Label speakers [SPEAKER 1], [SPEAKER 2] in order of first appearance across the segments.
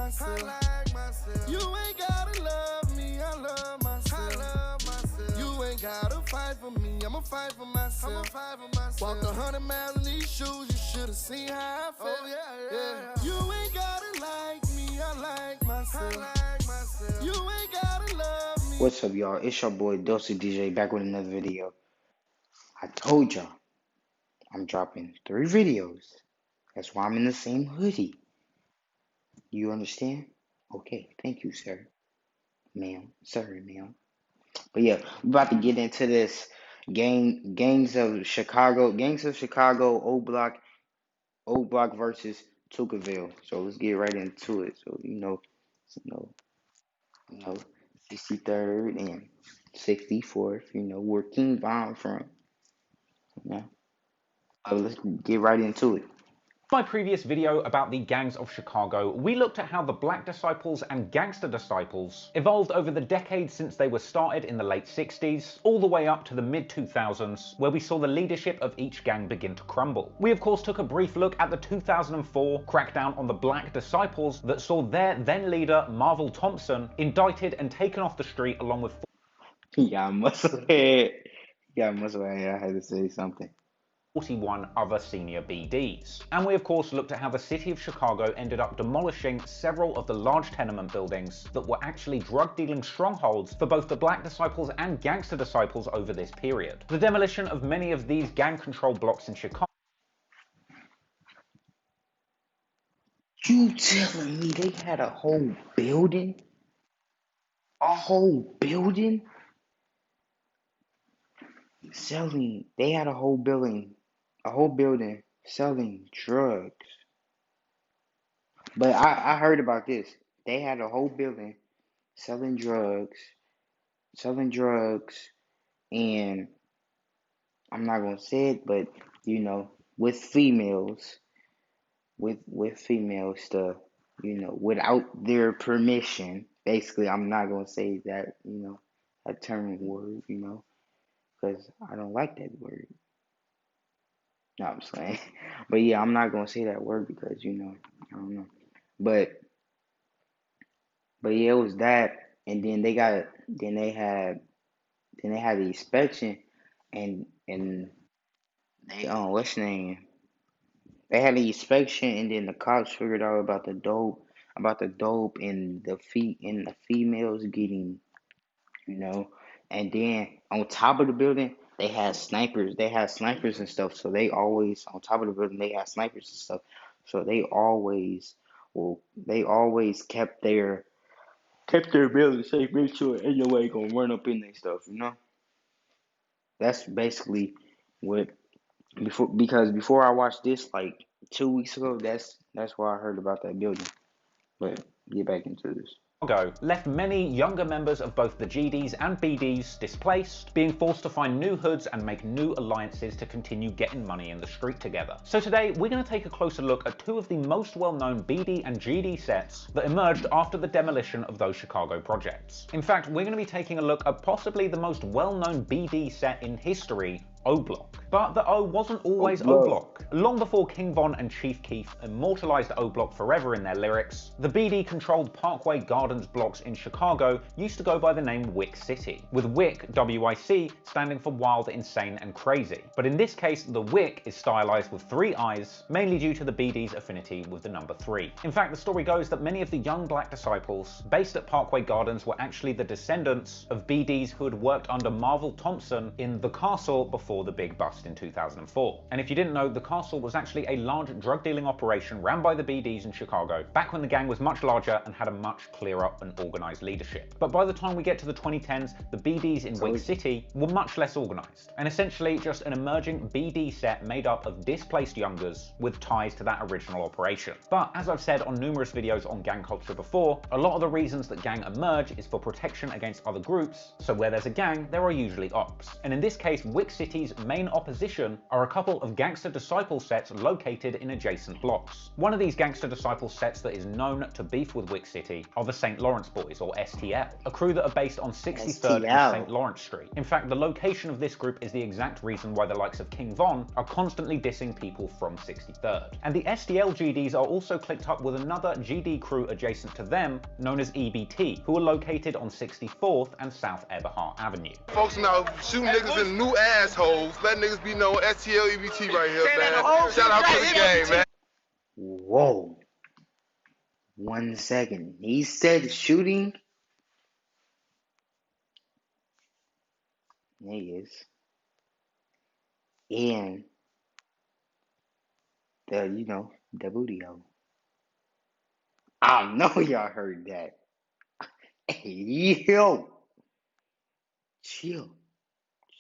[SPEAKER 1] myself. You ain't gotta love me, I love myself. You ain't gotta fight for me, I'ma fight for myself. Walked 100 miles in these shoes, you should've seen how I felt. Oh, yeah. You ain't gotta like me, I like myself. You ain't gotta love me.
[SPEAKER 2] What's up, y'all? It's your boy Dulce DJ back with another video. I told y'all I'm dropping 3 videos. That's why I'm in the same hoodie. You understand? Okay, thank you, sir. Ma'am. Sorry, ma'am. But yeah, we're about to get into this Gangs of Chicago, Old Block versus Tookville. So let's get right into it. So you know, 63rd and 64th. Where King Von from. Let's get right into it.
[SPEAKER 3] In my previous video about the gangs of Chicago, we looked at how the Black Disciples and Gangster Disciples evolved over the decades since they were started in the late 60s, all the way up to the mid-2000s, where we saw the leadership of each gang begin to crumble. We of course took a brief look at the 2004 crackdown on the Black Disciples that saw their then leader, Marvel Thompson, indicted and taken off the street along with
[SPEAKER 2] Yeah, Musclehead. I had to say something.
[SPEAKER 3] 41 other senior BDs. And we of course looked at how the city of Chicago ended up demolishing several of the large tenement buildings that were actually drug-dealing strongholds for both the Black Disciples and Gangster Disciples over this period. The demolition of many of these gang-controlled blocks in Chicago.
[SPEAKER 2] You telling me they had a whole building? A whole building? They had a whole building selling drugs. But I heard about this. They had a whole building selling drugs, and I'm not gonna say it, but with females, with female stuff, without their permission. Basically, I'm not gonna say that, that term word, because I don't like that word. No, I'm just saying. But yeah, I'm not gonna say that word because I don't know. But yeah, it was that, and then they had the inspection, and they what's the name? They had the inspection, and then the cops figured out about the dope, and the females getting, and then on top of the building they had snipers. They had snipers and stuff. So they always on top of the building they had snipers and stuff. So they always kept their building safe. Make sure ain't nobody gonna run up in their stuff. That's basically what before I watched this like 2 weeks ago. That's why I heard about that building. But get back into this.
[SPEAKER 3] Left many younger members of both the GDs and BDs displaced, being forced to find new hoods and make new alliances to continue getting money in the street together. So today we're going to take a closer look at 2 of the most well-known BD and GD sets that emerged after the demolition of those Chicago projects. In fact, we're going to be taking a look at possibly the most well-known BD set in history, O Block. But the O wasn't always O Block. Long before King Von and Chief Keef immortalized O Block forever in their lyrics, the BD-controlled Parkway Gardens blocks in Chicago used to go by the name Wick City, with Wick, W-I-C, standing for wild, insane, and crazy. But in this case, the Wick is stylized with 3 eyes, mainly due to the BD's affinity with the number 3. In fact, the story goes that many of the young Black Disciples based at Parkway Gardens were actually the descendants of BDs who had worked under Marvel Thompson in The Castle before the big bust in 2004. And if you didn't know, the Castle was actually a large drug dealing operation ran by the BDs in Chicago, back when the gang was much larger and had a much clearer and organized leadership. But by the time we get to the 2010s, the BDs in Wick City were much less organized, and essentially just an emerging BD set made up of displaced youngers with ties to that original operation. But as I've said on numerous videos on gang culture before, a lot of the reasons that gang emerge is for protection against other groups, so where there's a gang, there are usually ops. And in this case, Wick City's GD's main opposition are a couple of Gangster Disciple sets located in adjacent blocks. One of these Gangster Disciple sets that is known to beef with Wick City are the St. Lawrence Boys, or STL, a crew that are based on 63rd and St. Lawrence Street. In fact, the location of this group is the exact reason why the likes of King Von are constantly dissing people from 63rd. And the STL GDs are also clicked up with another GD crew adjacent to them, known as EBT, who are located on 64th and South Eberhart Avenue.
[SPEAKER 4] Folks now shooting niggas in new assholes. Let niggas be known STL EBT right here, man. Shout out to the game, man.
[SPEAKER 2] Whoa. 1 second. He said shooting. Niggas. And the booty hole. I know y'all heard that. Hey, yo. Chill.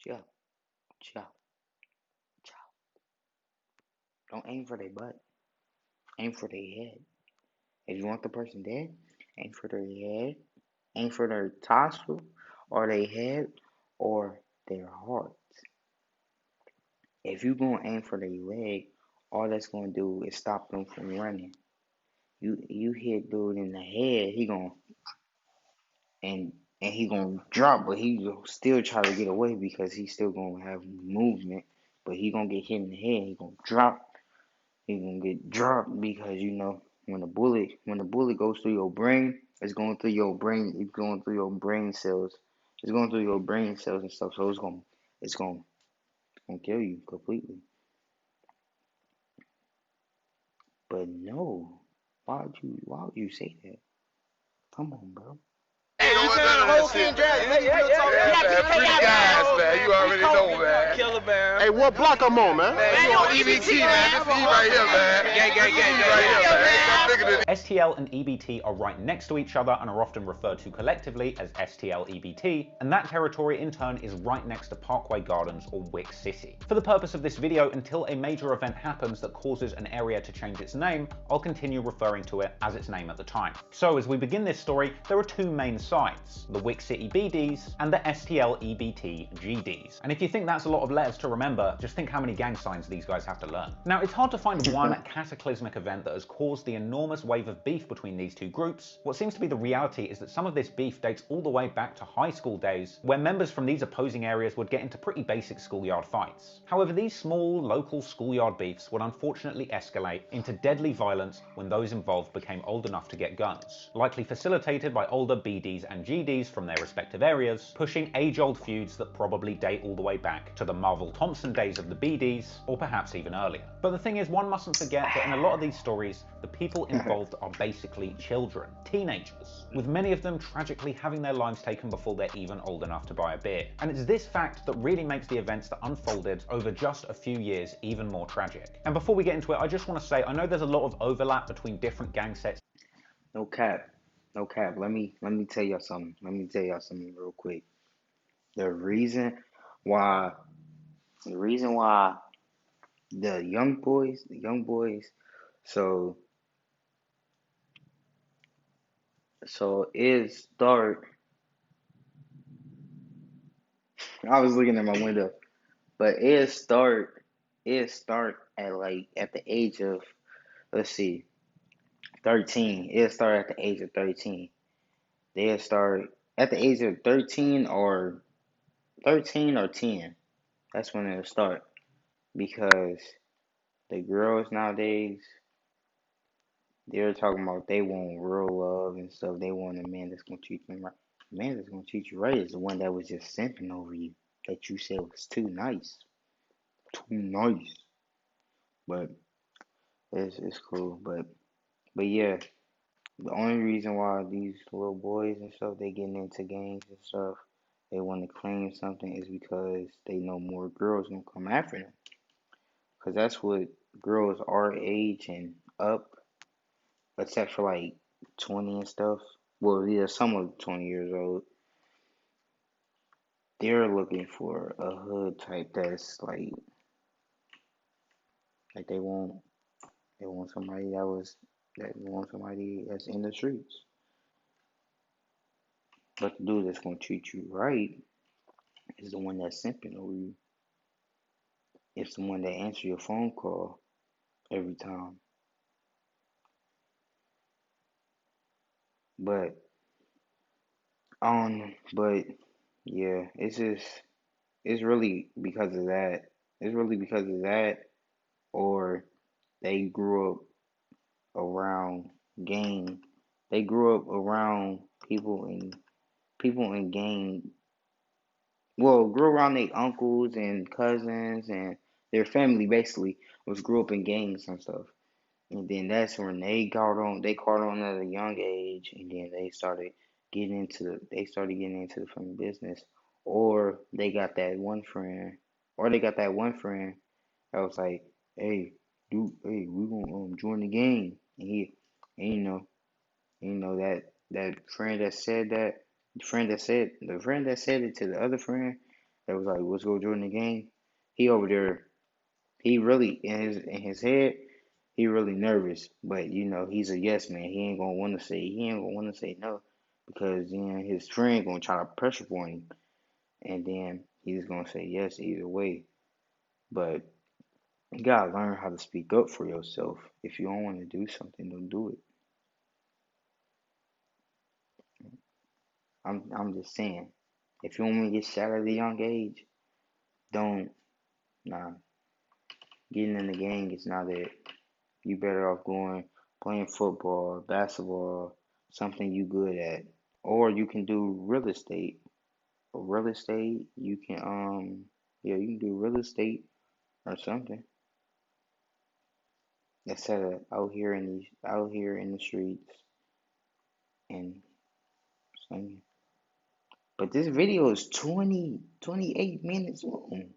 [SPEAKER 2] Chill. Chill. Chill. Don't aim for their butt. Aim for their head. If you want the person dead, aim for their head. Aim for their torso, or their head, or their heart. If you gonna aim for their leg, all that's gonna do is stop them from running. You hit dude in the head, he gonna he gonna drop, but he gonna still try to get away because he still gonna have movement. But he gonna get hit in the head, he gonna drop. He gonna get dropped because when the bullet goes through your brain, it's going through your brain. It's going through your brain cells. It's going through your brain cells and stuff. So it's gonna kill you completely. But no, why would you say that? Come on, bro.
[SPEAKER 4] Hey, you saying the whole King Dragon? Free guys, man. You already know, man.
[SPEAKER 5] Killer, man.
[SPEAKER 4] Hey, what block I'm on, man? Man, you on EBT, man. This is right here, man. Gang, right here, man.
[SPEAKER 3] STL and EBT are right next to each other and are often referred to collectively as STL EBT, and that territory in turn is right next to Parkway Gardens or Wick City. For the purpose of this video, until a major event happens that causes an area to change its name, I'll continue referring to it as its name at the time. So as we begin this story, there are two main sides, the Wick City BDs and the STL EBT GDs. And if you think that's a lot of letters to remember, just think how many gang signs these guys have to learn. Now, it's hard to find one cataclysmic event that has caused the enormous wave of beef between these two groups. What seems to be the reality is that some of this beef dates all the way back to high school days, where members from these opposing areas would get into pretty basic schoolyard fights. However, these small, local schoolyard beefs would unfortunately escalate into deadly violence when those involved became old enough to get guns, likely facilitated by older BDs and GDs from their respective areas, pushing age-old feuds that probably date all the way back to the Marvel Thompson days of the BDs, or perhaps even earlier. But the thing is, one mustn't forget that in a lot of these stories, the people involved are basically children, teenagers, with many of them tragically having their lives taken before they're even old enough to buy a beer. And it's this fact that really makes the events that unfolded over just a few years even more tragic. And before we get into it, I just want to say, I know there's a lot of overlap between different gang sets.
[SPEAKER 2] No cap. Let me tell y'all something. Let me tell y'all something real quick. The reason why the young boys, so it start. I was looking at my window, but it start at the age of, let's see, 13. It'll start at the age of 13. They'll start at the age of 13 or 10. That's when it'll start. Because the girls nowadays, they're talking about they want real love and stuff. They want a man that's going to treat them right. A man that's going to treat you right is the one that was just simping over you. That you said was too nice. Too nice. But it's cool. But yeah, the only reason why these little boys and stuff, they getting into gangs and stuff, they want to claim something is because they know more girls gonna come after them. Because that's what girls our age and up, except for like 20 and stuff. Well, yeah, some of 20 years old. They're looking for a hood type that's like they want somebody that's in the streets. But the dude that's gonna treat you right is the one that's simping over you. it's the one that answers your phone call every time. But but yeah, it's really because of that. It's really because of that, or they grew up around gang. They grew up around people in gang. Well, grew around their uncles and cousins and their family basically was grew up in gangs and stuff. And then that's when they caught on at a young age, and then they started getting into the family business, or they got that one friend, that was like, hey, dude, hey, we gonna join the gang, and that friend that said that, the friend that said it to the other friend, that was like, let's go join the gang. He over there, he really in his head. He really nervous, but he's a yes man. He ain't gonna want to say no, because then his friend gonna try to pressure point him, and then he's gonna say yes either way. But you gotta learn how to speak up for yourself. If you don't want to do something, don't do it. I'm just saying. If you want me to get shot at a young age, don't. Nah, getting in the gang is not it. You better off going playing football, basketball, something you good at, or you can do real estate. Real estate, you can you can do real estate or something instead of out here in the streets and singing. But this video is 28 minutes long.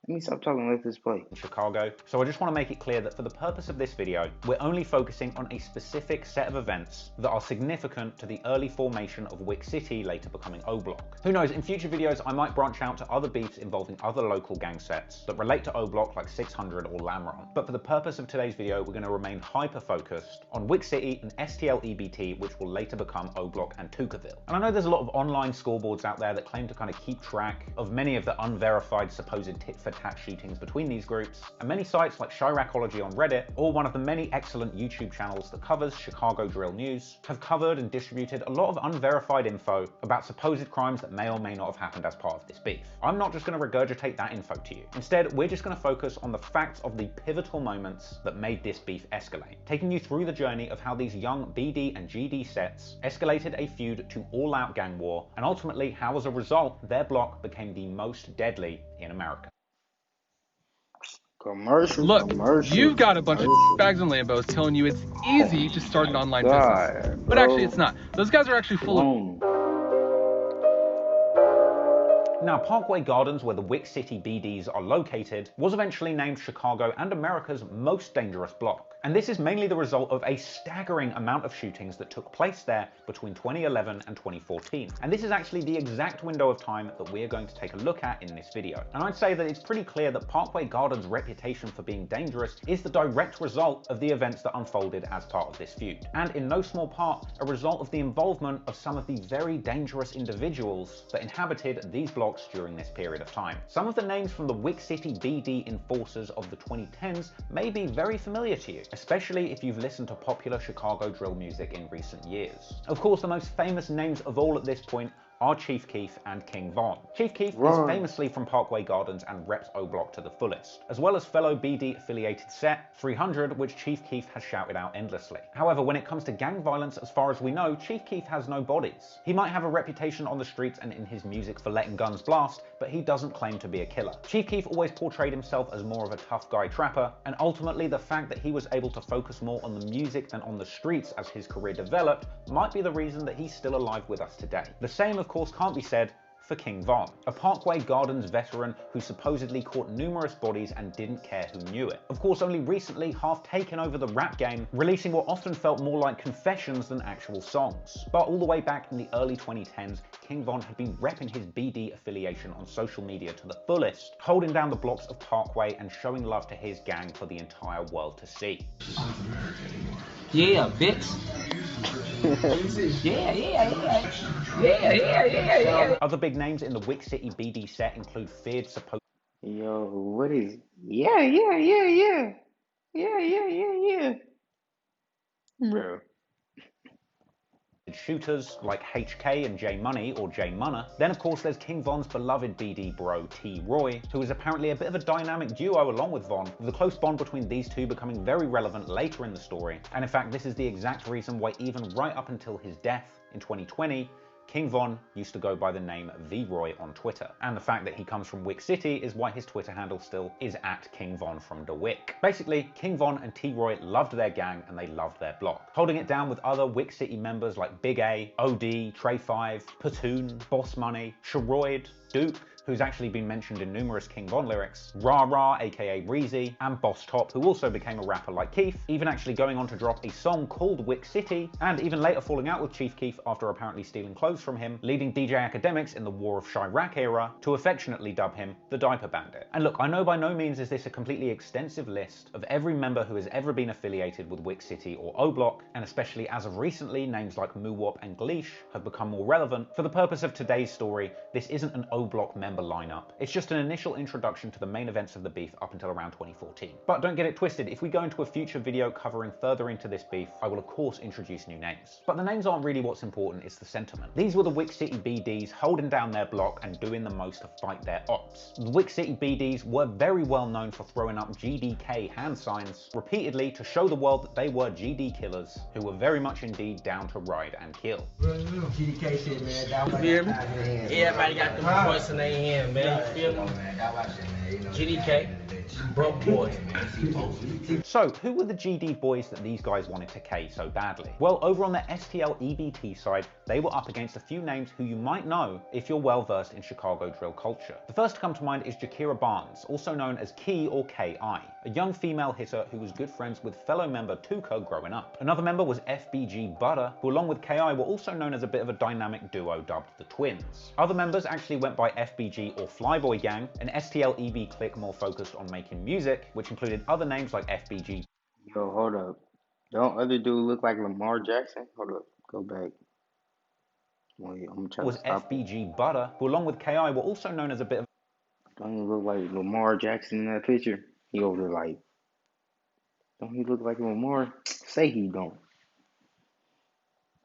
[SPEAKER 2] Let me stop talking and let this play.
[SPEAKER 3] In Chicago. So I just want to make it clear that for the purpose of this video, we're only focusing on a specific set of events that are significant to the early formation of Wick City, later becoming O Block. Who knows, in future videos I might branch out to other beefs involving other local gang sets that relate to O Block, like 600 or Lamron. But for the purpose of today's video, we're going to remain hyper-focused on Wick City and STL EBT, which will later become O Block and Tookville. And I know there's a lot of online scoreboards out there that claim to kind of keep track of many of the unverified supposed tit-for-tat shootings between these groups, and many sites like Chiracology on Reddit, or one of the many excellent YouTube channels that covers Chicago drill news, have covered and distributed a lot of unverified info about supposed crimes that may or may not have happened as part of this beef. I'm not just going to regurgitate that info to you. Instead, we're just going to focus on the facts of the pivotal moments that made this beef escalate, taking you through the journey of how these young BD and GD sets escalated a feud to all-out gang war, and ultimately how, as a result, their block became the most deadly in America.
[SPEAKER 5] Look, you've got a bunch of bags and Lambos telling you it's easy to start an online business. But actually it's not. Those guys are actually full of...
[SPEAKER 3] Now, Parkway Gardens, where the Wick City BDs are located, was eventually named Chicago and America's most dangerous block. And this is mainly the result of a staggering amount of shootings that took place there between 2011 and 2014. And this is actually the exact window of time that we're going to take a look at in this video. And I'd say that it's pretty clear that Parkway Gardens' reputation for being dangerous is the direct result of the events that unfolded as part of this feud. And in no small part, a result of the involvement of some of the very dangerous individuals that inhabited these blocks during this period of time. Some of the names from the Wick City BD enforcers of the 2010s may be very familiar to you, especially if you've listened to popular Chicago drill music in recent years. Of course, the most famous names of all at this point are Chief Keef and King Von. Chief Keef is famously from Parkway Gardens and reps O Block to the fullest, as well as fellow BD affiliated set 300, which Chief Keef has shouted out endlessly. However, when it comes to gang violence, as far as we know, Chief Keef has no bodies. He might have a reputation on the streets and in his music for letting guns blast, but he doesn't claim to be a killer. Chief Keef always portrayed himself as more of a tough guy trapper, and ultimately the fact that he was able to focus more on the music than on the streets as his career developed might be the reason that he's still alive with us today. The same, of course, can't be said for King Von, a Parkway Gardens veteran who supposedly caught numerous bodies and didn't care who knew it. Of course, only recently half taken over the rap game, releasing what often felt more like confessions than actual songs. But all the way back in the early 2010s, King Von had been repping his BD affiliation on social media to the fullest, holding down the blocks of Parkway and showing love to his gang for the entire world to see.
[SPEAKER 6] Yeah, bitch. Yeah.
[SPEAKER 3] Other big names in the Wick City BD set include feared supposed
[SPEAKER 2] Yo, what is? Yeah, yeah, yeah, yeah, yeah, yeah, yeah, yeah, bro.
[SPEAKER 3] shooters like HK and J Money or J Munna. Then of course there's King Von's beloved BD bro T Roy, who is apparently a bit of a dynamic duo along with Von, with the close bond between these two becoming very relevant later in the story. And in fact this is the exact reason why even right up until his death in 2020, King Von used to go by the name V-Roy on Twitter. And the fact that he comes from Wick City is why his Twitter handle still is @KingVon from the Wick. Basically, King Von and T-Roy loved their gang and they loved their block, holding it down with other Wick City members like Big A, OD, Trey 5, Platoon, Boss Money, Sharoid, Duke, who's actually been mentioned in numerous King Von lyrics, Rah Rah aka Breezy, and Boss Top, who also became a rapper like Keef, even actually going on to drop a song called Wick City, and even later falling out with Chief Keef after apparently stealing clothes from him, leading DJ Academics in the War of Chirac era to affectionately dub him the Diaper Bandit. And look, I know by no means is this a completely extensive list of every member who has ever been affiliated with Wick City or O Block, and especially as of recently, names like Muwop and Gleesh have become more relevant. For the purpose of today's story, this isn't an O Block member lineup. It's just an initial introduction to the main events of the beef up until around 2014. But don't get it twisted, if we go into a future video covering further into this beef, I will of course introduce new names. But the names aren't really what's important, it's the sentiment. These were the Wick City BDs holding down their block and doing the most to fight their ops. The Wick City BDs were very well known for throwing up GDK hand signs repeatedly to show the world that they were GD killers who were very much indeed down to ride and kill.
[SPEAKER 7] GDK shit, man. Everybody got the voice in their hand, man. You feel me? GDK, broke boys.
[SPEAKER 3] So, who were the GD boys that these guys wanted to K so badly? Well, over on the STL EBT side, they were up against a few names who you might know if you're well versed in Chicago drill culture. The first to come to mind is Jakira Barnes, also known as Key or KI, a young female hitter who was good friends with fellow member Tuka growing up. Another member was FBG Butter, who along with KI were also known as a bit of a dynamic duo dubbed the Twins. Other members actually went by FBG or Flyboy Gang, an STL EB clique more focused on making music, which included other names like FBG.
[SPEAKER 2] Yo, hold up. Don't other dude look like Lamar Jackson? Hold up. Go back. Wait, I'm trying
[SPEAKER 3] was
[SPEAKER 2] to stop
[SPEAKER 3] FBG Butter, who along with KI were also known as a bit of
[SPEAKER 2] Don't he look like Lamar Jackson in that picture? He over there like, don't he look like Lamar? Say he don't.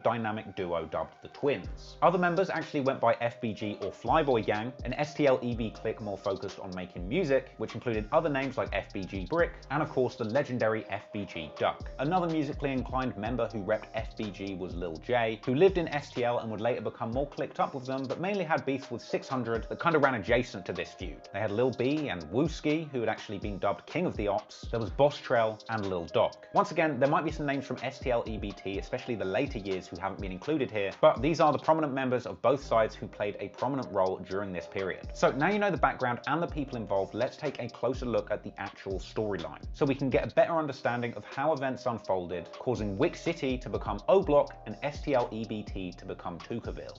[SPEAKER 3] dynamic duo dubbed the Twins. Other members actually went by FBG or Flyboy Gang, an STL EB clique more focused on making music, which included other names like FBG Brick, and of course the legendary FBG Duck. Another musically inclined member who repped FBG was Lil J, who lived in STL and would later become more clicked up with them, but mainly had beef with 600 that kind of ran adjacent to this feud. They had Lil B and Wooski, who had actually been dubbed King of the Ops. There was Boss Trell and Lil Doc. Once again, there might be some names from STL EBT, especially the later years, who haven't been included here, but these are the prominent members of both sides who played a prominent role during this period. So now you know the background and the people involved, let's take a closer look at the actual storyline, so we can get a better understanding of how events unfolded, causing Wick City to become O Block and STL EBT to become Tookville.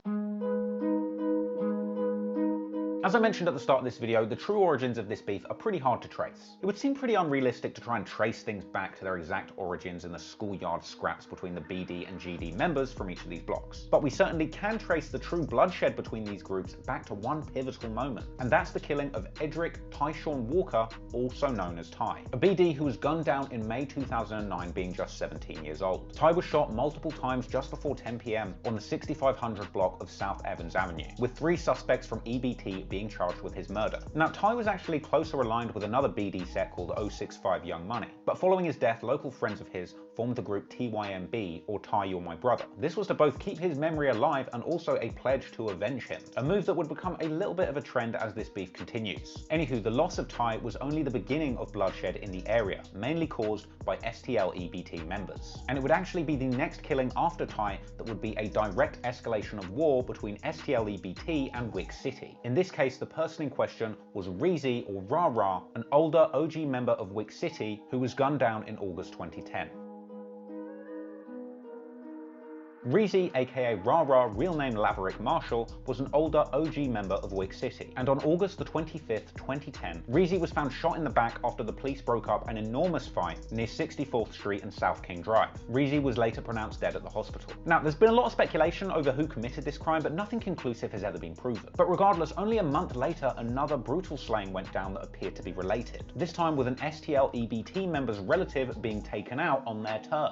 [SPEAKER 3] As I mentioned at the start of this video, the true origins of this beef are pretty hard to trace. It would seem pretty unrealistic to try and trace things back to their exact origins in the schoolyard scraps between the BD and GD members from each of these blocks. But we certainly can trace the true bloodshed between these groups back to one pivotal moment, and that's the killing of Edric Tyshawn Walker, also known as Ty, a BD who was gunned down in May 2009 being just 17 years old. Ty was shot multiple times just before 10 PM on the 6500 block of South Evans Avenue, with 3 suspects from EBT being charged with his murder. Now, Ty was actually closer aligned with another BD set called 065 Young Money, but following his death, local friends of his formed the group TYMB, or Ty You're My Brother. This was to both keep his memory alive and also a pledge to avenge him, a move that would become a little bit of a trend as this beef continues. Anywho, the loss of Ty was only the beginning of bloodshed in the area, mainly caused by STL EBT members. And it would actually be the next killing after Ty that would be a direct escalation of war between STL EBT and Wick City. In this case, the person in question was Reezy or Rah Rah, an older OG member of Wick City who was gunned down in August 2010. Reezy, aka Rara, real name Laverick Marshall, was an older OG member of Wick City, and on August the 25th, 2010, Reezy was found shot in the back after the police broke up an enormous fight near 64th Street and South King Drive. Reezy was later pronounced dead at the hospital. Now, there's been a lot of speculation over who committed this crime, but nothing conclusive has ever been proven. But regardless, only a month later, another brutal slaying went down that appeared to be related, this time with an STL EBT member's relative being taken out on their turf.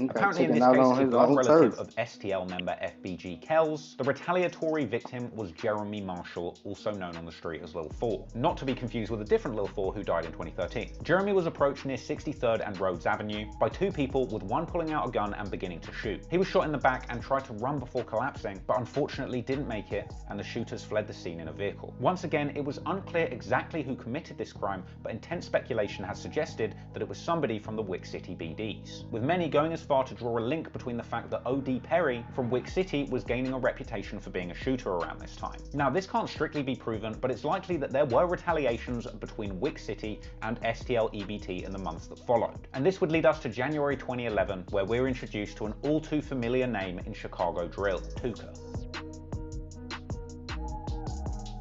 [SPEAKER 3] Apparently in this case, a blood relative of STL member FBG Kells, the retaliatory victim was Jeremy Marshall, also known on the street as Lil 4. Not to be confused with a different Lil 4 who died in 2013. Jeremy was approached near 63rd and Rhodes Avenue by two people, with one pulling out a gun and beginning to shoot. He was shot in the back and tried to run before collapsing, but unfortunately didn't make it, and the shooters fled the scene in a vehicle. Once again, it was unclear exactly who committed this crime, but intense speculation has suggested that it was somebody from the Wick City BDs, with many going as far to draw a link between the fact that OD Perry from Wick City was gaining a reputation for being a shooter around this time. Now, this can't strictly be proven, but it's likely that there were retaliations between Wick City and STL EBT in the months that followed. And this would lead us to January 2011, where we're introduced to an all too familiar name in Chicago drill, Tooka.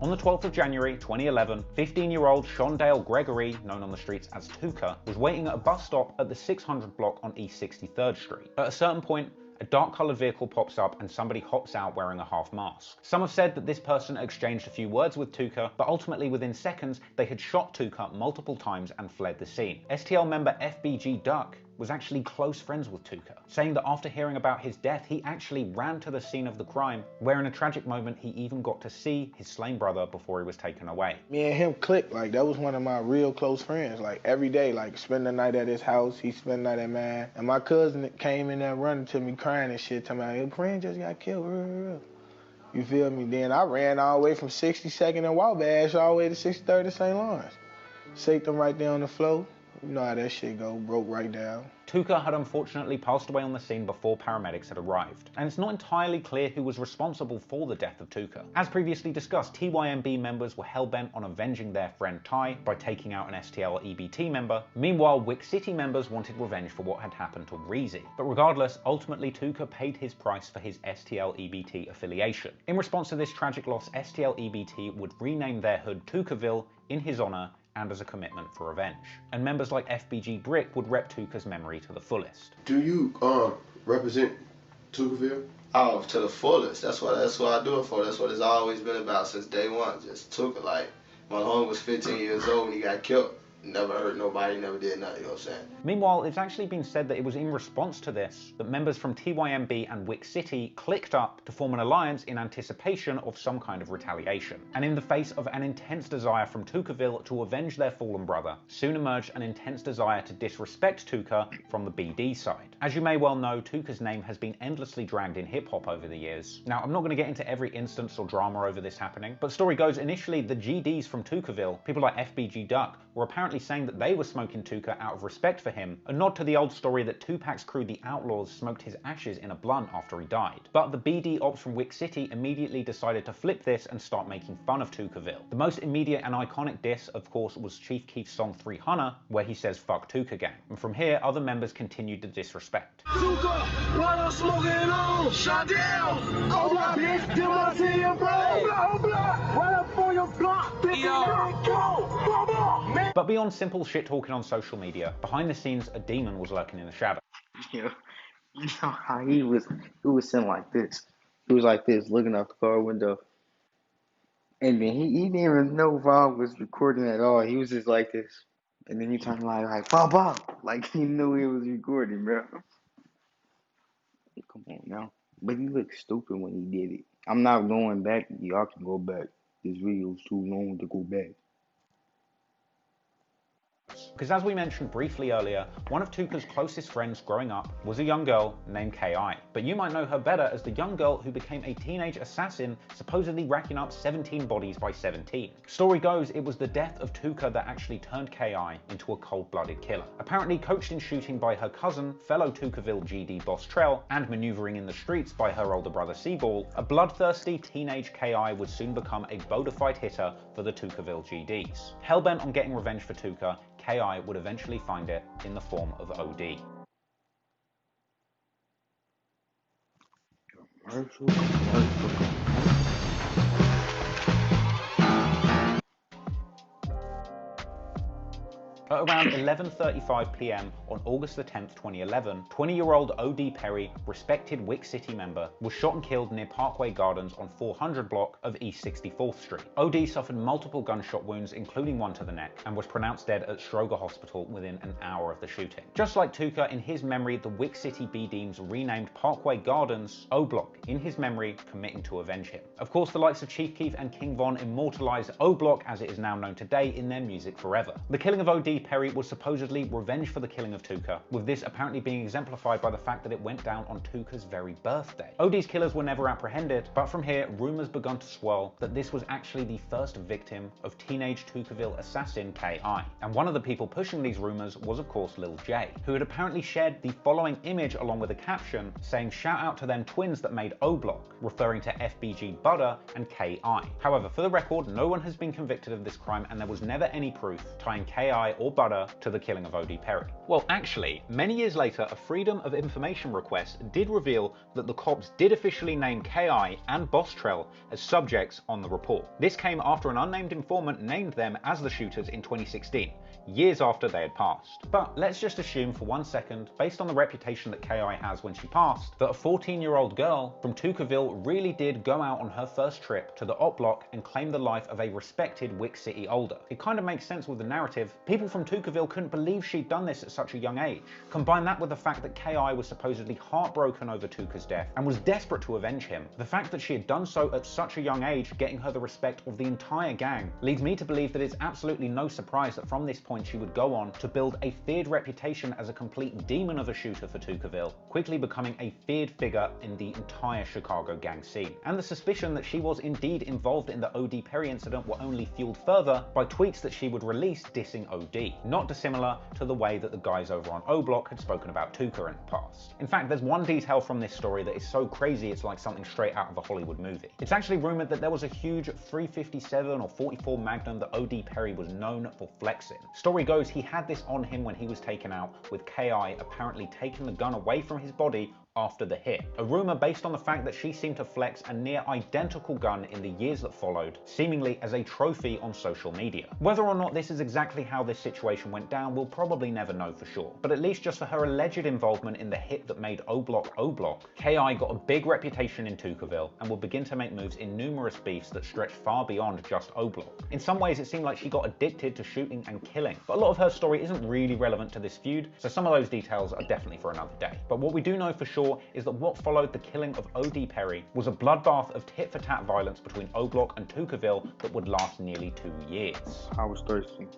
[SPEAKER 3] On the 12th of January 2011, 15-year-old Shondale Gregory, known on the streets as Tooka, was waiting at a bus stop at the 600 block on East 63rd Street. At a certain point, a dark-coloured vehicle pops up and somebody hops out wearing a half mask. Some have said that this person exchanged a few words with Tooka, but ultimately within seconds, they had shot Tooka multiple times and fled the scene. STL member FBG Duck was actually close friends with Tooka, saying that after hearing about his death, he actually ran to the scene of the crime, where in a tragic moment, he even got to see his slain brother before he was taken away.
[SPEAKER 8] Me and him clicked, like that was one of my real close friends. Like every day, like spend the night at his house, he spend the night at mine. And my cousin came in there running to me crying and shit, telling me, your friend just got killed. You feel me? Then I ran all the way from 62nd and Wabash all the way to 63rd and St. Lawrence. Saked them right there on the floor. You know how that shit go, broke right down.
[SPEAKER 3] Tooka had unfortunately passed away on the scene before paramedics had arrived, and it's not entirely clear who was responsible for the death of Tooka. As previously discussed, TYMB members were hell-bent on avenging their friend Ty by taking out an STL EBT member. Meanwhile, Wick City members wanted revenge for what had happened to Reezy. But regardless, ultimately Tooka paid his price for his STL EBT affiliation. In response to this tragic loss, STL EBT would rename their hood Tookville in his honor and as a commitment for revenge. And members like FBG Brick would rep Tooka's memory to the fullest.
[SPEAKER 9] Do you represent Tookville?
[SPEAKER 10] Oh, to the fullest. That's what I do it for. That's what it's always been about since day one. Just Tooka. Like, my homie was 15 years old when he got killed. Never hurt nobody, never did nothing, you know what I'm saying?
[SPEAKER 3] Meanwhile, it's actually been said that it was in response to this that members from TYMB and Wick City clicked up to form an alliance in anticipation of some kind of retaliation. And in the face of an intense desire from Tookville to avenge their fallen brother, soon emerged an intense desire to disrespect Tooka from the BD side. As you may well know, Tooka's name has been endlessly dragged in hip-hop over the years. Now, I'm not going to get into every instance or drama over this happening, but story goes initially the GDs from Tookville, people like FBG Duck, were apparently saying that they were smoking Tooka out of respect for him, a nod to the old story that Tupac's crew, the Outlaws, smoked his ashes in a blunt after he died. But the BD ops from Wick City immediately decided to flip this and start making fun of Tookville. The most immediate and iconic diss, of course, was Chief Keef's song 300, where he says "fuck Tooka gang." And from here, other members continued to disrespect.
[SPEAKER 1] Tooka, what I'm smoking on, shut down. Oh, my bitch, do I see you, bro? Right up on your block, bitch,
[SPEAKER 3] But beyond simple shit talking on social media, behind the scenes, a demon was lurking in the shadows.
[SPEAKER 2] You know how he was sitting like this. He was like this, looking out the car window. And then he didn't even know if I was recording at all. He was just like this. And then he turned like Bob. Like he knew he was recording, bro. Come on now. But he looked stupid when he did it. I'm not going back. Y'all can go back. This video's too long to go back.
[SPEAKER 3] Because as we mentioned briefly earlier, one of Tooka's closest friends growing up was a young girl named K.I. But you might know her better as the young girl who became a teenage assassin, supposedly racking up 17 bodies by 17. Story goes, it was the death of Tooka that actually turned K.I. into a cold-blooded killer. Apparently coached in shooting by her cousin, fellow Tookville GD boss Trell, and maneuvering in the streets by her older brother Seaball, a bloodthirsty teenage K.I. would soon become a bona fide hitter for the Tookville GDs. Hellbent on getting revenge for Tooka, K.I. would eventually find it in the form of OD. At around 11:35 p.m. on August the 10th, 2011, 20-year-old O.D. Perry, respected Wick City member, was shot and killed near Parkway Gardens on 400 block of East 64th Street. O.D. suffered multiple gunshot wounds, including one to the neck, and was pronounced dead at Stroger Hospital within an hour of the shooting. Just like Tooka, in his memory, the Wick City BDs renamed Parkway Gardens O Block, in his memory, committing to avenge him. Of course, the likes of Chief Keef and King Von immortalized O Block, as it is now known today, in their music forever. The killing of O.D. Perry was supposedly revenge for the killing of Tooka, with this apparently being exemplified by the fact that it went down on Tooka's very birthday. OD's killers were never apprehended, but from here, rumours begun to swirl that this was actually the first victim of teenage Tookville assassin K.I. And one of the people pushing these rumours was of course Lil J, who had apparently shared the following image along with a caption saying shout out to them twins that made O Block, referring to FBG Butter and K.I. However, for the record, no one has been convicted of this crime and there was never any proof tying K.I. or Butter to the killing of O.D. Perry. Well, actually, many years later, a Freedom of Information request did reveal that the cops did officially name K.I. and Bostrel as subjects on the report. This came after an unnamed informant named them as the shooters in 2016, years after they had passed. But let's just assume for 1 second, based on the reputation that K.I. has when she passed, that a 14-year-old girl from Tookville really did go out on her first trip to the Op Block and claim the life of a respected Wick City older. It kind of makes sense with the narrative. People from Tookville couldn't believe she'd done this at such a young age. Combine that with the fact that K.I. was supposedly heartbroken over Tooka's death and was desperate to avenge him. The fact that she had done so at such a young age, getting her the respect of the entire gang, leads me to believe that it's absolutely no surprise that from this point she would go on to build a feared reputation as a complete demon of a shooter for Tookville, quickly becoming a feared figure in the entire Chicago gang scene. And the suspicion that she was indeed involved in the O.D. Perry incident were only fueled further by tweets that she would release dissing O.D., not dissimilar to the way that the guys over on O Block had spoken about Tooka in the past. In fact, there's one detail from this story that is so crazy it's like something straight out of a Hollywood movie. It's actually rumoured that there was a huge 357 or 44 Magnum that O.D. Perry was known for flexing. Story goes he had this on him when he was taken out, with K.I. apparently taking the gun away from his body after the hit. A rumour based on the fact that she seemed to flex a near identical gun in the years that followed, seemingly as a trophy on social media. Whether or not this is exactly how this situation went down, we'll probably never know for sure. But at least just for her alleged involvement in the hit that made O Block, K.I. got a big reputation in Tookville and would begin to make moves in numerous beefs that stretched far beyond just O Block. In some ways, it seemed like she got addicted to shooting and killing, but a lot of her story isn't really relevant to this feud, so some of those details are definitely for another day. But what we do know for sure is that what followed the killing of O.D. Perry was a bloodbath of tit-for-tat violence between O Block and Tookville that would last nearly 2 years.
[SPEAKER 2] I was thirsty.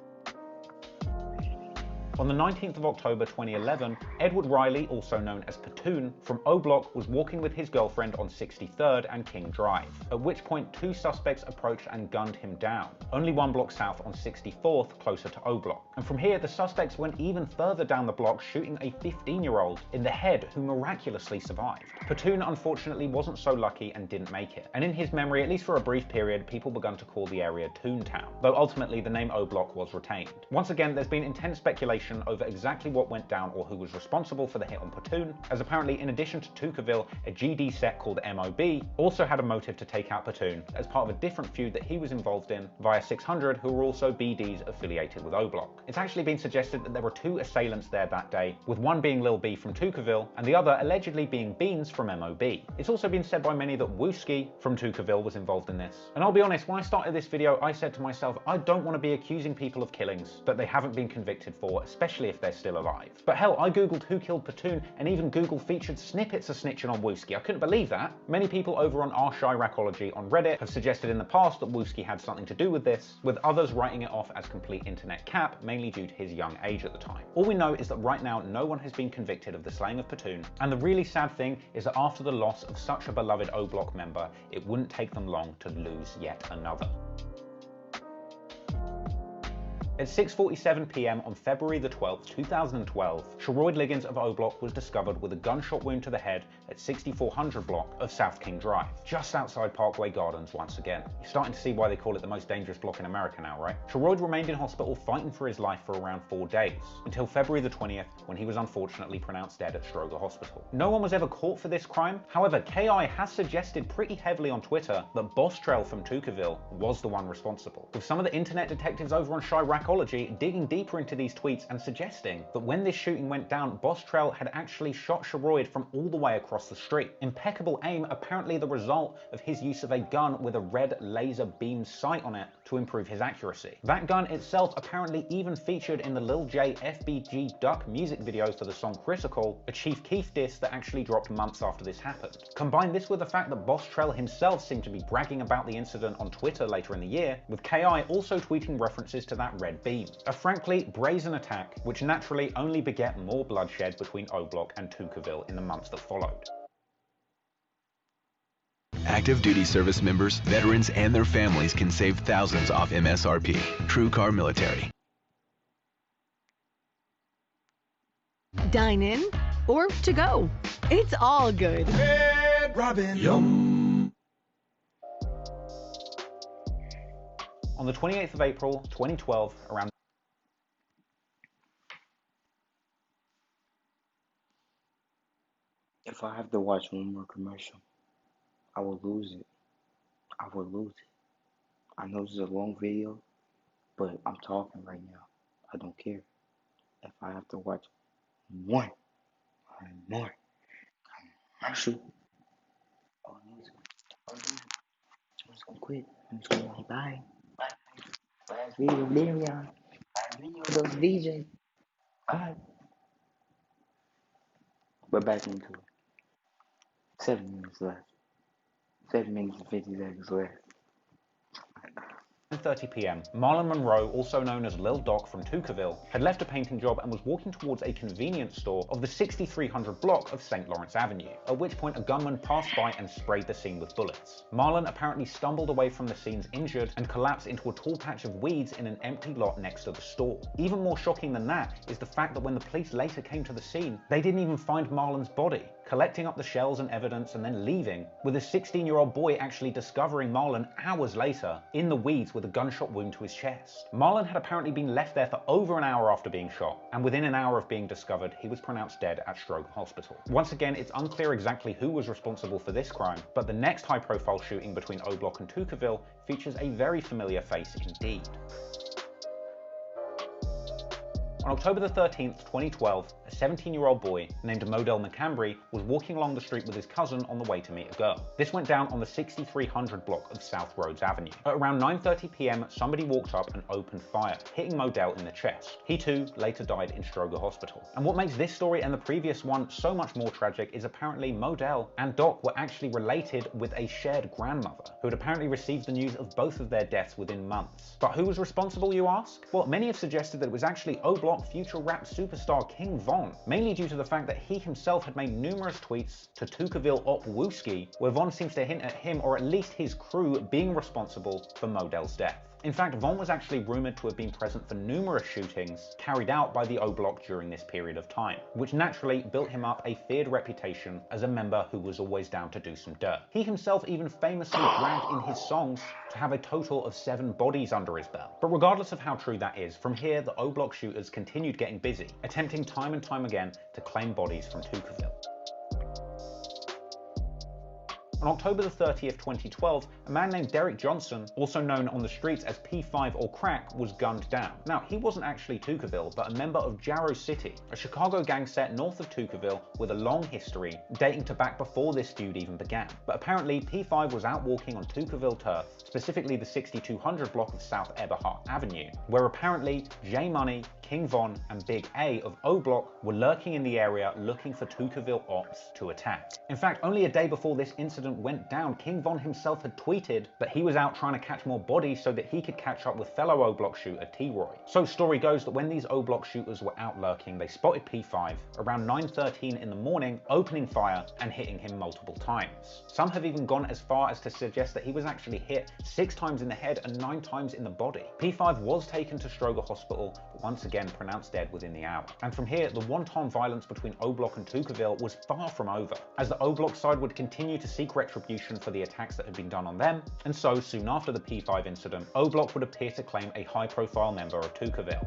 [SPEAKER 3] On the 19th of October 2011, Edward Riley, also known as Platoon, from O Block was walking with his girlfriend on 63rd and King Drive, at which point 2 suspects approached and gunned him down, only 1 block south on 64th, closer to O Block. And from here, the suspects went even further down the block, shooting a 15-year-old in the head who miraculously survived. Platoon unfortunately wasn't so lucky and didn't make it, and in his memory, at least for a brief period, people began to call the area Toontown, though ultimately the name O Block was retained. Once again, there's been intense speculation over exactly what went down or who was responsible for the hit on Platoon, as apparently in addition to Tookville, a GD set called MOB also had a motive to take out Platoon as part of a different feud that he was involved in via 600, who were also BDs affiliated with O Block. It's actually been suggested that there were 2 assailants there that day, with one being Lil B from Tookville and the other allegedly being Beans from MOB. It's also been said by many that Wooski from Tookville was involved in this. And I'll be honest, when I started this video, I said to myself, I don't want to be accusing people of killings that they haven't been convicted for, especially if they're still alive. But hell, I googled who killed Platoon and even Google featured snippets of snitching on Wooski. I couldn't believe that. Many people over on Chiracology on Reddit have suggested in the past that Wooski had something to do with this, with others writing it off as complete internet cap, mainly due to his young age at the time. All we know is that right now no one has been convicted of the slaying of Platoon, and the really sad thing is that after the loss of such a beloved O Block member, it wouldn't take them long to lose yet another. At 6:47 p.m. on February the 12th, 2012, Sherroyd Liggins of O Block was discovered with a gunshot wound to the head at 6400 block of South King Drive, just outside Parkway Gardens once again. You're starting to see why they call it the most dangerous block in America now, right? Sherroyd remained in hospital fighting for his life for around 4 days, until February the 20th, when he was unfortunately pronounced dead at Stroger Hospital. No one was ever caught for this crime. However, KI has suggested pretty heavily on Twitter that Boss Trail from Tookville was the one responsible, with some of the internet detectives over on Chiracology digging deeper into these tweets and suggesting that when this shooting went down, Boss Trail had actually shot Sherroyd from all the way across the street. Impeccable aim, apparently the result of his use of a gun with a red laser beam sight on it to improve his accuracy. That gun itself apparently even featured in the Lil J FBG Duck music video for the song Critical, a Chief Keef diss that actually dropped months after this happened. Combine this with the fact that Boss Trail himself seemed to be bragging about the incident on Twitter later in the year, with KI also tweeting references to that red beam. A frankly brazen attack, which naturally only beget more bloodshed between O Block and Tookville in the months that followed.
[SPEAKER 11] Active duty service members, veterans, and their families can save thousands off MSRP. True Car Military.
[SPEAKER 12] Dine in or to go. It's all good.
[SPEAKER 1] Red Robin.
[SPEAKER 11] Yum.
[SPEAKER 3] On the 28th of April, 2012, around
[SPEAKER 2] If I have to watch one more commercial, I will lose it. I will lose it. I know this is a long video, but I'm talking right now. I don't care. If I have to watch one more commercial, I'm just gonna quit. I'm just gonna say bye. Last video, Darian. Last video, those DJ. Bye. But back into it. 7 minutes left. 7 minutes and 50 seconds left.
[SPEAKER 3] 10:30 p.m, Marlon Monroe, also known as Lil Doc from Tookville, had left a painting job and was walking towards a convenience store of the 6300 block of St. Lawrence Avenue, at which point a gunman passed by and sprayed the scene with bullets. Marlon apparently stumbled away from the scenes injured and collapsed into a tall patch of weeds in an empty lot next to the store. Even more shocking than that is the fact that when the police later came to the scene, they didn't even find Marlon's body, collecting up the shells and evidence and then leaving, with a 16-year-old boy actually discovering Marlon hours later in the weeds with a gunshot wound to his chest. Marlon had apparently been left there for over an hour after being shot, and within an hour of being discovered, he was pronounced dead at Stroger Hospital. Once again, it's unclear exactly who was responsible for this crime, but the next high-profile shooting between O Block and Tookville features a very familiar face indeed. On October the 13th, 2012, a 17-year-old boy named Modell McCambry was walking along the street with his cousin on the way to meet a girl. This went down on the 6300 block of South Rhodes Avenue. At around 9:30 p.m, somebody walked up and opened fire, hitting Modell in the chest. He too later died in Stroger Hospital. And what makes this story and the previous one so much more tragic is apparently Modell and Doc were actually related with a shared grandmother, who had apparently received the news of both of their deaths within months. But who was responsible, you ask? Well, many have suggested that it was actually O Block future rap superstar King Von, mainly due to the fact that he himself had made numerous tweets to Tookville op Wooski, where Von seems to hint at him or at least his crew being responsible for Modell's death. In fact, Von was actually rumoured to have been present for numerous shootings carried out by the O Block during this period of time, which naturally built him up a feared reputation as a member who was always down to do some dirt. He himself even famously bragged in his songs to have a total of 7 bodies under his belt. But regardless of how true that is, from here the O Block shooters continued getting busy, attempting time and time again to claim bodies from Tookville. On October the 30th, 2012, a man named Derek Johnson, also known on the streets as P5 or Crack, was gunned down. Now, he wasn't actually Tookville, but a member of Jarrow City, a Chicago gang set north of Tookville with a long history dating to back before this feud even began. But apparently, P5 was out walking on Tookville turf, specifically the 6200 block of South Eberhart Avenue, where apparently J Money, King Von, and Big A of O Block were lurking in the area looking for Tookville ops to attack. In fact, only a day before this incident incident went down, King Von himself had tweeted that he was out trying to catch more bodies so that he could catch up with fellow O-Block shooter T-Roy. So story goes that when these O-Block shooters were out lurking, they spotted P5 around 9:13 in the morning, opening fire and hitting him multiple times. Some have even gone as far as to suggest that he was actually hit 6 times in the head and 9 times in the body. P5 was taken to Stroger Hospital, but once again pronounced dead within the hour. And from here, the wanton violence between O-Block and Tookville was far from over, as the O-Block side would continue to seek retribution for the attacks that had been done on them, and so soon after the P5 incident, O-Block would appear to claim a high-profile member of Tookville.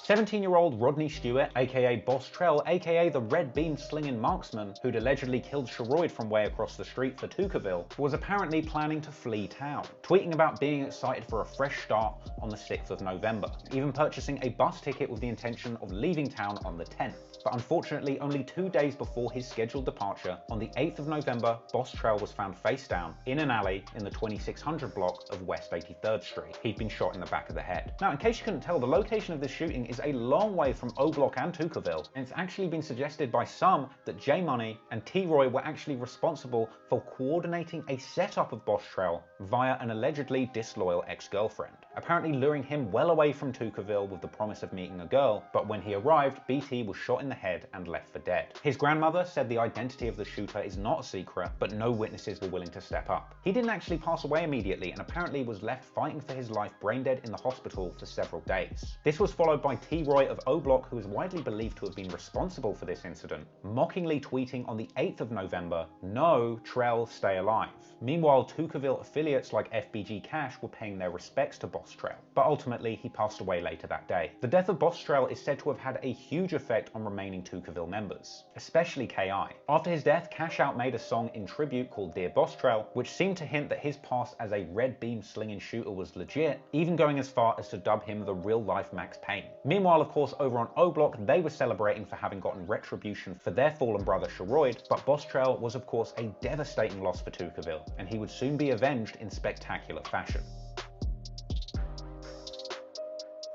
[SPEAKER 3] 17-year-old Rodney Stewart, aka Boss Trell, aka the red beam slinging marksman who'd allegedly killed Sherroyd from way across the street for Tookville, was apparently planning to flee town, tweeting about being excited for a fresh start on the 6th of November, even purchasing a bus ticket with the intention of leaving town on the 10th. But unfortunately, only 2 days before his scheduled departure, on the 8th of November, Boss Trell was found face down in an alley in the 2600 block of West 83rd Street. He'd been shot in the back of the head. Now, in case you couldn't tell, the location of this shooting is a long way from O-Block and Tookville, and it's actually been suggested by some that J Money and T-Roy were actually responsible for coordinating a setup of Boss Trell via an allegedly disloyal ex-girlfriend, apparently luring him well away from Tookville with the promise of meeting a girl, but when he arrived, BT was shot in the head and left for dead. His grandmother said the identity of the shooter is not a secret, but no witnesses were willing to step up. He didn't actually pass away immediately and apparently was left fighting for his life brain dead in the hospital for several days. This was followed by T-Roy of O-Block, who is widely believed to have been responsible for this incident, mockingly tweeting on the 8th of November, "No, Trell, stay alive." Meanwhile, Tookville affiliates like FBG Cash were paying their respects to Boss Trell, but ultimately he passed away later that day. The death of Boss Trell is said to have had a huge effect on remaining Tookville members, especially KI. After his death, Cash Out made a song in tribute called Dear Boss Trell, which seemed to hint that his past as a red beam slinging shooter was legit, even going as far as to dub him the real-life Max Payne. Meanwhile, of course, over on O-Block, they were celebrating for having gotten retribution for their fallen brother Sherroyd, but Boss Trell was of course a devastating loss for Tookville, and he would soon be avenged in spectacular fashion.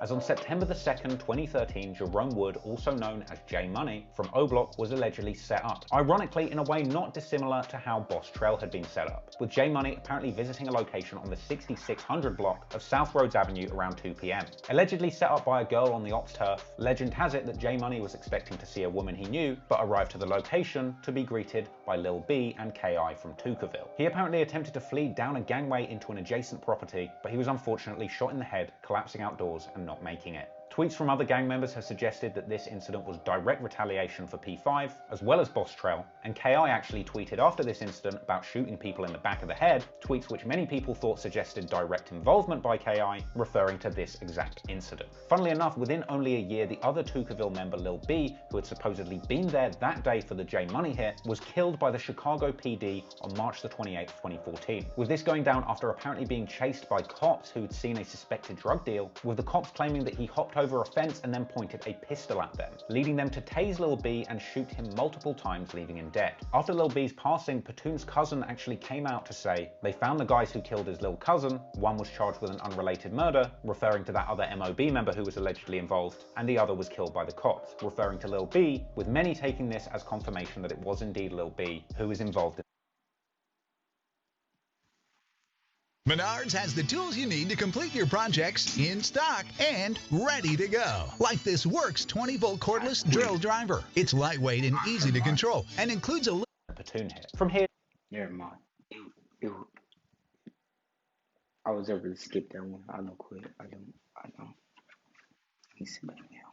[SPEAKER 3] As on September the 2nd, 2013, Jerome Wood, also known as J Money, from O-Block was allegedly set up, ironically in a way not dissimilar to how Boss Trell had been set up, with J Money apparently visiting a location on the 6600 block of South Rhodes Avenue around 2 PM. Allegedly set up by a girl on the ops turf, legend has it that J Money was expecting to see a woman he knew, but arrived to the location to be greeted by Lil B and KI from Tookville. He apparently attempted to flee down a gangway into an adjacent property, but he was unfortunately shot in the head, collapsing outdoors and not making it. Tweets from other gang members have suggested that this incident was direct retaliation for P5, as well as Boss Trell, and KI actually tweeted after this incident about shooting people in the back of the head, tweets which many people thought suggested direct involvement by KI, referring to this exact incident. Funnily enough, within only a year, the other Tookville member Lil B, who had supposedly been there that day for the J Money hit, was killed by the Chicago PD on March the 28th, 2014, with this going down after apparently being chased by cops who had seen a suspected drug deal, with the cops claiming that he hopped over a fence and then pointed a pistol at them, leading them to tase Lil B and shoot him multiple times, leaving him dead. After Lil B's passing, Patoon's cousin actually came out to say they found the guys who killed his little cousin, one was charged with an unrelated murder, referring to that other MOB member who was allegedly involved, and the other was killed by the cops, referring to Lil B, with many taking this as confirmation that it was indeed Lil B who was involved in.
[SPEAKER 13] Menards has the tools you need to complete your projects in stock and ready to go. Like this Works 20-volt cordless drill driver. It's lightweight and easy to control and includes a
[SPEAKER 3] Patoon hit. From here,
[SPEAKER 2] never mind. I was able to skip that one. I don't quit. I don't. Let me sit back now.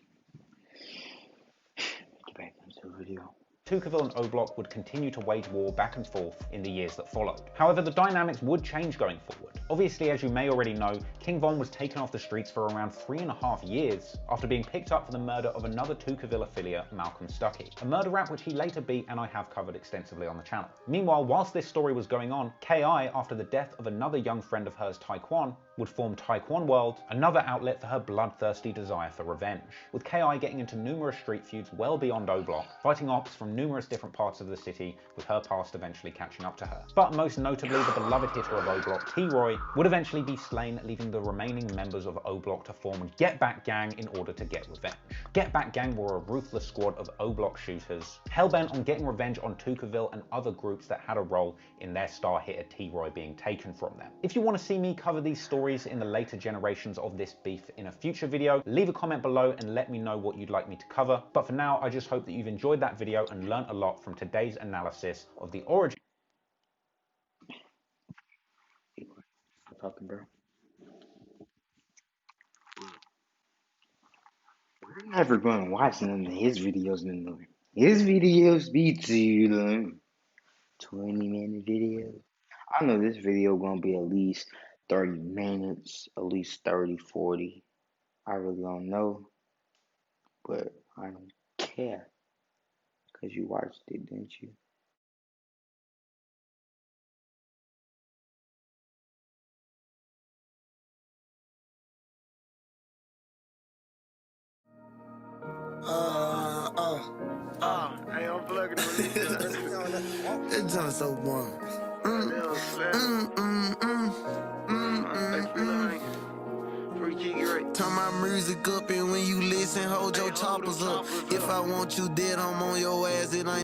[SPEAKER 2] Get back into the video.
[SPEAKER 3] Tookville and O-Block would continue to wage war back and forth in the years that followed. However, the dynamics would change going forward. Obviously, as you may already know, King Von was taken off the streets for around 3.5 years after being picked up for the murder of another Tookville affiliate, Malcolm Stuckey, a murder rap which he later beat and I have covered extensively on the channel. Meanwhile, whilst this story was going on, KI, after the death of another young friend of hers, Taekwon, would form Taekwon World, another outlet for her bloodthirsty desire for revenge, with KI getting into numerous street feuds well beyond O-Block, fighting ops from numerous different parts of the city, with her past eventually catching up to her. But most notably, the beloved hitter of O-Block, T-Roy, would eventually be slain, leaving the remaining members of O-Block to form Get Back Gang in order to get revenge. Get Back Gang were a ruthless squad of O-Block shooters, hellbent on getting revenge on Tookville and other groups that had a role in their star hitter T-Roy being taken from them. If you want to see me cover these stories in the later generations of this beef in a future video, leave a comment below and let me know what you'd like me to cover. But for now, I just hope that you've enjoyed that video and learned a lot from today's analysis of the origin.
[SPEAKER 2] Talking, bro. We're never gonna watch none of his videos no more. His videos be too long. 20-minute videos. I know this video gonna be at least 30 minutes, at least 30, 40. I really don't know, but I don't care, because you watched it, didn't you?
[SPEAKER 1] Hey, I'm plugging That joint's so boring. Turn my music up, and when you listen, hold your choppers up. If I want you dead, I'm on your ass, it ain't